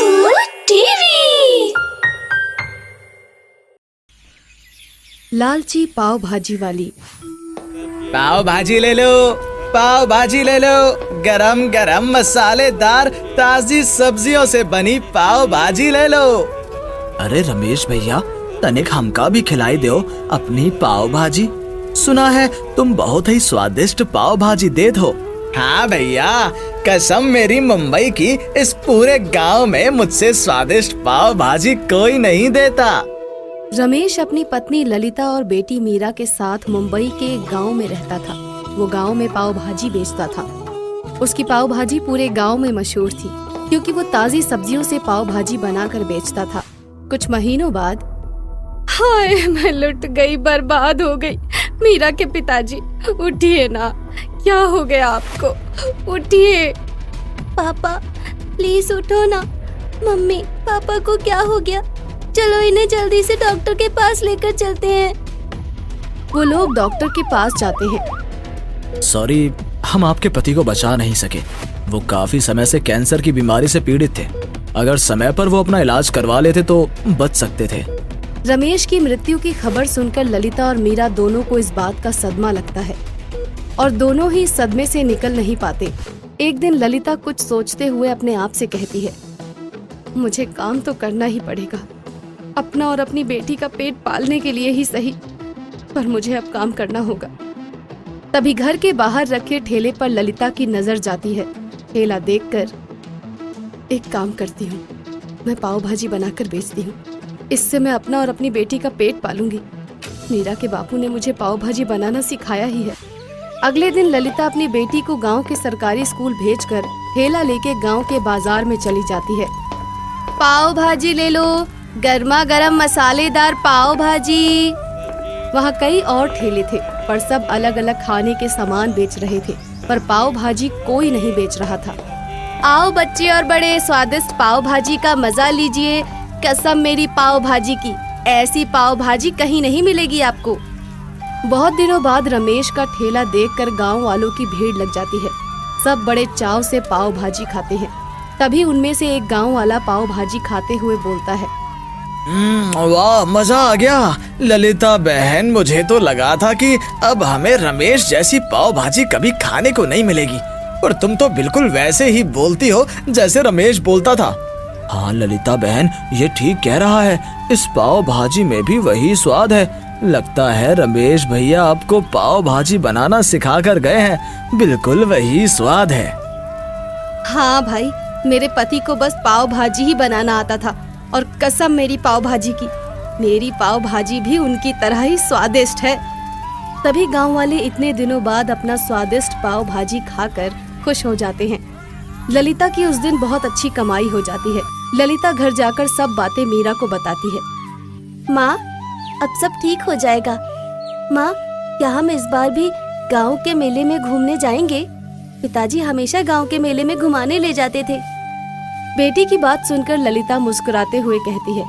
Food TV. लालची पाव भाजी वाली। पाव भाजी ले लो, पाव भाजी ले लो। गरम गरम मसालेदार ताजी सब्जियों से बनी पाव भाजी ले लो। अरे रमेश भैया, तनिक हमका भी खिलाई दो अपनी पाव भाजी। सुना है तुम बहुत ही स्वादिष्ट पाव भाजी देत हो। हाँ भैया, कसम मेरी मुंबई की, इस पूरे गांव में मुझसे स्वादिष्ट पाव भाजी कोई नहीं देता। रमेश अपनी पत्नी ललिता और बेटी मीरा के साथ मुंबई के एक गांव में रहता था। वो गांव में पाव भाजी बेचता था। उसकी पाव भाजी पूरे गांव में मशहूर थी, क्योंकि वो ताजी सब्जियों से पाव भाजी बनाकर बेचता था। कुछ महीनों बाद, हाय मैं लुट गई, बर्बाद हो गई। मीरा के पिताजी, उठिए ना, क्या हो गया आपको? उठिए। पापा प्लीज उठो ना। मम्मी पापा को क्या हो गया? चलो इन्हें जल्दी से डॉक्टर के पास लेकर चलते हैं। वो लोग डॉक्टर के पास जाते हैं। सॉरी, हम आपके पति को बचा नहीं सके। वो काफी समय से कैंसर की बीमारी से पीड़ित थे। अगर समय पर वो अपना इलाज करवा लेते तो बच सकते थे। रमेश की मृत्यु की खबर सुनकर ललिता और मीरा दोनों को इस बात का सदमा लगता है और दोनों ही सदमे से निकल नहीं पाते। एक दिन ललिता कुछ सोचते हुए अपने आप से कहती है, मुझे काम तो करना ही पड़ेगा, अपना और अपनी बेटी का पेट पालने के लिए ही सही, पर मुझे अब काम करना होगा। तभी घर के बाहर रखे ठेले पर ललिता की नजर जाती है। ठेला देखकर, एक काम करती हूँ, मैं पाव भाजी बनाकर बेचती हूँ। इससे मैं अपना और अपनी बेटी का पेट पालूंगी। मीरा के बापू ने मुझे पाव भाजी बनाना सिखाया ही है। अगले दिन ललिता अपनी बेटी को गांव के सरकारी स्कूल भेजकर ठेला लेके गांव के बाजार में चली जाती है। पाव भाजी ले लो, गर्मा गर्म मसालेदार पाव भाजी। वहाँ कई और ठेले थे, पर सब अलग अलग खाने के सामान बेच रहे थे, पर पाव भाजी कोई नहीं बेच रहा था। आओ बच्चे और बड़े, स्वादिष्ट पाव भाजी का मजा लीजिए। कसम मेरी पाव भाजी की, ऐसी पाव भाजी कहीं नहीं मिलेगी आपको। बहुत दिनों बाद रमेश का ठेला देखकर गांव वालों की भीड़ लग जाती है। सब बड़े चाव से पाव भाजी खाते हैं। तभी उनमें से एक गांव वाला पाव भाजी खाते हुए बोलता है, वाह, मजा आ गया। ललिता बहन, मुझे तो लगा था कि अब हमें रमेश जैसी पाव भाजी कभी खाने को नहीं मिलेगी, और तुम तो बिल्कुल वैसे ही बोलती हो जैसे रमेश बोलता था। हाँ ललिता बहन, ये ठीक कह रहा है। इस पाव भाजी में भी वही स्वाद है। लगता है रमेश भैया आपको पाव भाजी बनाना सिखा कर गए हैं। बिल्कुल वही स्वाद है। हाँ भाई, मेरे पति को बस पाव भाजी ही बनाना आता था, और कसम मेरी पाव भाजी की, मेरी पाव भाजी भी उनकी तरह ही स्वादिष्ट है। तभी गांव वाले इतने दिनों बाद अपना स्वादिष्ट पाव भाजी खाकर खुश हो जाते हैं। ललिता की उस दिन बहुत अच्छी कमाई हो जाती है। ललिता घर जाकर सब बातें मीरा को बताती है। माँ, अब सब ठीक हो जाएगा। माँ, क्या हम इस बार भी गांव के मेले में घूमने जाएंगे? पिताजी हमेशा गांव के मेले में घुमाने ले जाते थे। बेटी की बात सुनकर ललिता मुस्कुराते हुए कहती है,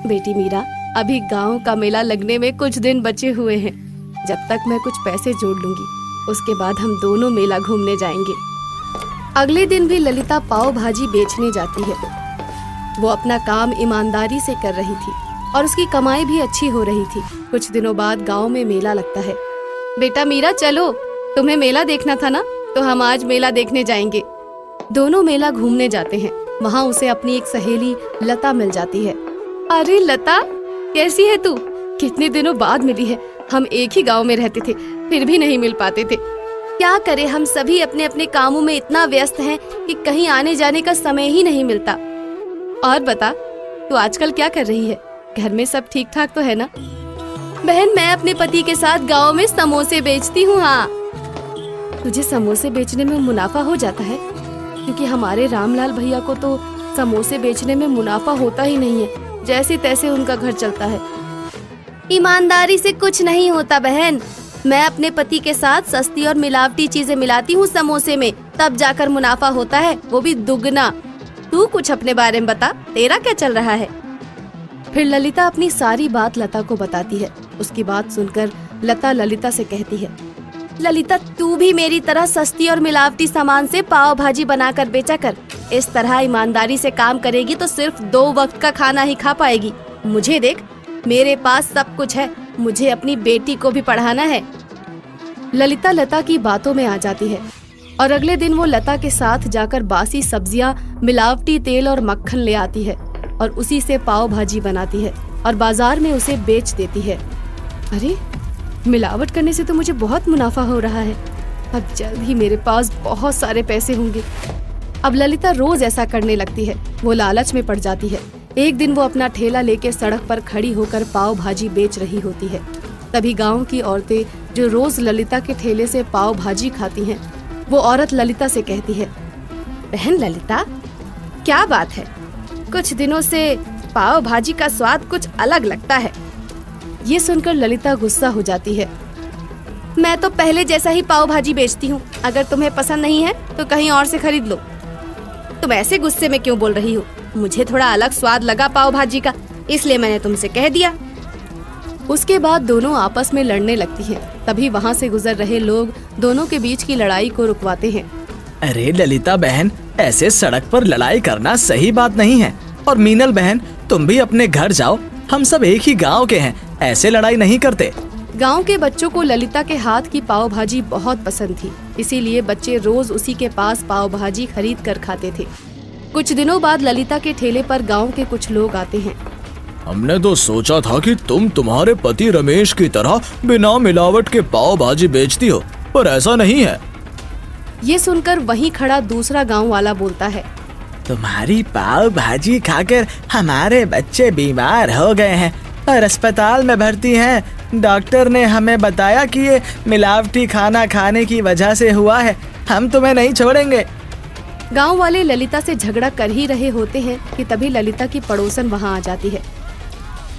बेटी मीरा, अभी गांव का मेला लगने में कुछ दिन बचे हुए हैं। जब तक मैं कुछ पैसे जोड़ लूंगी, उसके बाद हम दोनों मेला घूमने जाएंगे। अगले दिन भी ललिता पाव भाजी बेचने जाती है। वो अपना काम ईमानदारी से कर रही थी और उसकी कमाई भी अच्छी हो रही थी। कुछ दिनों बाद गांव में मेला लगता है। बेटा मीरा, चलो, तुम्हें मेला देखना था ना, तो हम आज मेला देखने जाएंगे। दोनों मेला घूमने जाते हैं। वहाँ उसे अपनी एक सहेली लता मिल जाती है। अरे लता, कैसी है तू? कितने दिनों बाद मिली है। हम एक ही गांव में रहते थे, फिर भी नहीं मिल पाते थे। क्या करें, हम सभी अपने अपने कामों में इतना व्यस्त हैं कि कहीं आने जाने का समय ही नहीं मिलता। और बता, तू आजकल क्या कर रही है? घर में सब ठीक ठाक तो है ना? बहन, मैं अपने पति के साथ गांव में समोसे बेचती हूँ। हाँ, तुझे समोसे बेचने में मुनाफा हो जाता है? क्योंकि हमारे रामलाल भैया को तो समोसे बेचने में मुनाफा होता ही नहीं है। जैसे तैसे उनका घर चलता है। ईमानदारी से कुछ नहीं होता बहन। मैं अपने पति के साथ सस्ती और मिलावटी चीजें मिलाती हूँ समोसे में, तब जाकर मुनाफा होता है, वो भी दुगना। तू कुछ अपने बारे में बता, तेरा क्या चल रहा है? फिर ललिता अपनी सारी बात लता को बताती है। उसकी बात सुनकर लता ललिता से कहती है, ललिता, तू भी मेरी तरह सस्ती और मिलावटी सामान से पाव भाजी बनाकर बेचा कर। इस तरह ईमानदारी से काम करेगी तो सिर्फ 2 वक्त का खाना ही खा पाएगी। मुझे देख, मेरे पास सब कुछ है, मुझे अपनी बेटी को भी पढ़ाना है। ललिता लता की बातों में आ जाती है और अगले दिन वो लता के साथ जाकर बासी सब्जियां, मिलावटी तेल और मक्खन ले आती है और उसी से पाव भाजी बनाती है और बाजार में उसे बेच देती है। अरे, मिलावट करने से तो मुझे बहुत मुनाफा हो रहा है। अब जल्द ही मेरे पास बहुत सारे पैसे होंगे। अब ललिता रोज ऐसा करने लगती है। वो लालच में पड़ जाती है। एक दिन वो अपना ठेला लेके सड़क पर खड़ी होकर पाव भाजी बेच रही होती है। तभी गांव की औरतें जो रोज ललिता के ठेले से पाव भाजी खाती हैं, वो औरत ललिता से कहती है, बहन ललिता, क्या बात है? कुछ दिनों से पाव भाजी का स्वाद कुछ अलग लगता है। ये सुनकर ललिता गुस्सा हो जाती है। मैं तो पहले जैसा ही पाव भाजी बेचती हूँ। अगर तुम्हें पसंद नहीं है तो कहीं और से खरीद लो। तुम ऐसे गुस्से में क्यों बोल रही हो? मुझे थोड़ा अलग स्वाद लगा पाव भाजी का, इसलिए मैंने तुमसे कह दिया। उसके बाद दोनों आपस में लड़ने लगती हैं। तभी वहाँ से गुजर रहे लोग दोनों के बीच की लड़ाई को रुकवाते हैं। अरे ललिता बहन, ऐसे सड़क पर लड़ाई करना सही बात नहीं है। और मीनल बहन, तुम भी अपने घर जाओ, हम सब एक ही गांव के हैं, ऐसे लड़ाई नहीं करते। गांव के बच्चों को ललिता के हाथ की पाव भाजी बहुत पसंद थी, इसीलिए बच्चे रोज उसी के पास पाव भाजी खरीद कर खाते थे। कुछ दिनों बाद ललिता के ठेले पर गांव के कुछ लोग आते हैं। हमने तो सोचा था कि तुम तुम्हारे पति रमेश की तरह बिना मिलावट के पाव भाजी बेचती हो, पर ऐसा नहीं है। ये सुनकर वहीं खड़ा दूसरा गांव वाला बोलता है, तुम्हारी पाव भाजी खाकर हमारे बच्चे बीमार हो गए हैं और अस्पताल में भर्ती हैं। डॉक्टर ने हमें बताया कि ये मिलावटी खाना खाने की वजह से हुआ है। हम तुम्हें नहीं छोड़ेंगे। गांव वाले ललिता से झगड़ा कर ही रहे होते हैं कि तभी ललिता की पड़ोसन वहां आ जाती है।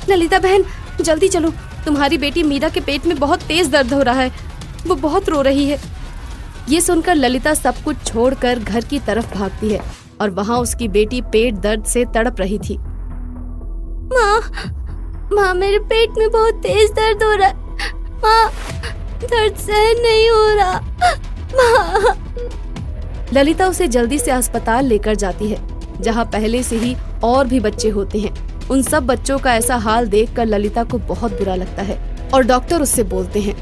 ललिता बहन, जल्दी चलो, तुम्हारी बेटी मीरा के पेट में बहुत तेज दर्द हो रहा है, वो बहुत रो रही है। ये सुनकर ललिता सब कुछ छोड़कर घर की तरफ भागती है और वहाँ उसकी बेटी पेट दर्द से तड़प रही थी। माँ, मेरे पेट में बहुत तेज दर्द हो रहा है। माँ, दर्द सहन नहीं हो रहा। माँ। ललिता उसे जल्दी से अस्पताल लेकर जाती है, जहाँ पहले से ही और भी बच्चे होते हैं। उन सब बच्चों का ऐसा हाल देखकर ललिता को बहुत बुरा लगता है और डॉक्टर उससे बोलते हैं,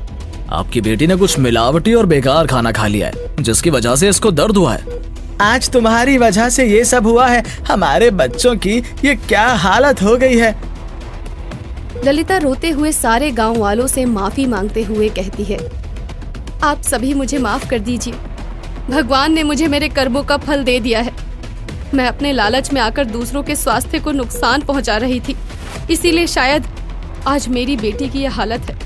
आपकी बेटी ने कुछ मिलावटी और बेकार खाना खा लिया है, जिसकी वजह से इसको दर्द हुआ है। आज तुम्हारी वजह से ये सब हुआ है। हमारे बच्चों की ये क्या हालत हो गई है। ललिता रोते हुए सारे गांव वालों से माफी मांगते हुए कहती है, आप सभी मुझे माफ कर दीजिए। भगवान ने मुझे मेरे कर्मों का फल दे दिया है। मैं अपने लालच में आकर दूसरों के स्वास्थ्य को नुकसान पहुंचा रही थी, इसीलिए शायद आज मेरी बेटी की यह हालत है।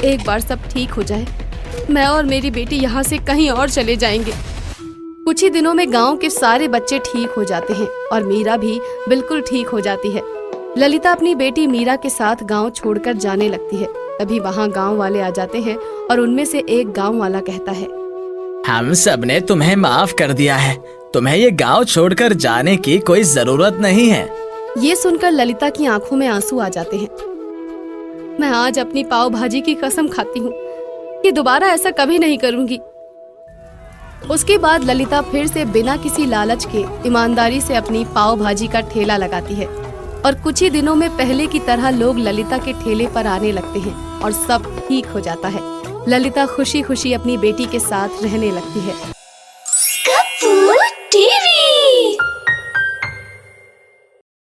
एक बार सब ठीक हो जाए, मैं और मेरी बेटी यहाँ से कहीं और चले जाएंगे। कुछ ही दिनों में गांव के सारे बच्चे ठीक हो जाते हैं और मीरा भी बिल्कुल ठीक हो जाती है। ललिता अपनी बेटी मीरा के साथ गांव छोड़कर जाने लगती है। तभी वहाँ गांव वाले आ जाते हैं और उनमें से एक गांव वाला कहता है, हम सब ने तुम्हें माफ कर दिया है। तुम्हें ये गांव छोड़कर जाने की कोई जरूरत नहीं है। ये सुनकर ललिता की आंखों में आंसू आ जाते हैं। मैं आज अपनी पाव भाजी की कसम खाती हूँ कि दोबारा ऐसा कभी नहीं करूंगी। उसके बाद ललिता फिर से बिना किसी लालच के ईमानदारी से अपनी पाव भाजी का ठेला लगाती है और कुछ ही दिनों में पहले की तरह लोग ललिता के ठेले पर आने लगते हैं और सब ठीक हो जाता है। ललिता खुशी खुशी अपनी बेटी के साथ रहने लगती है। कपूर टीवी।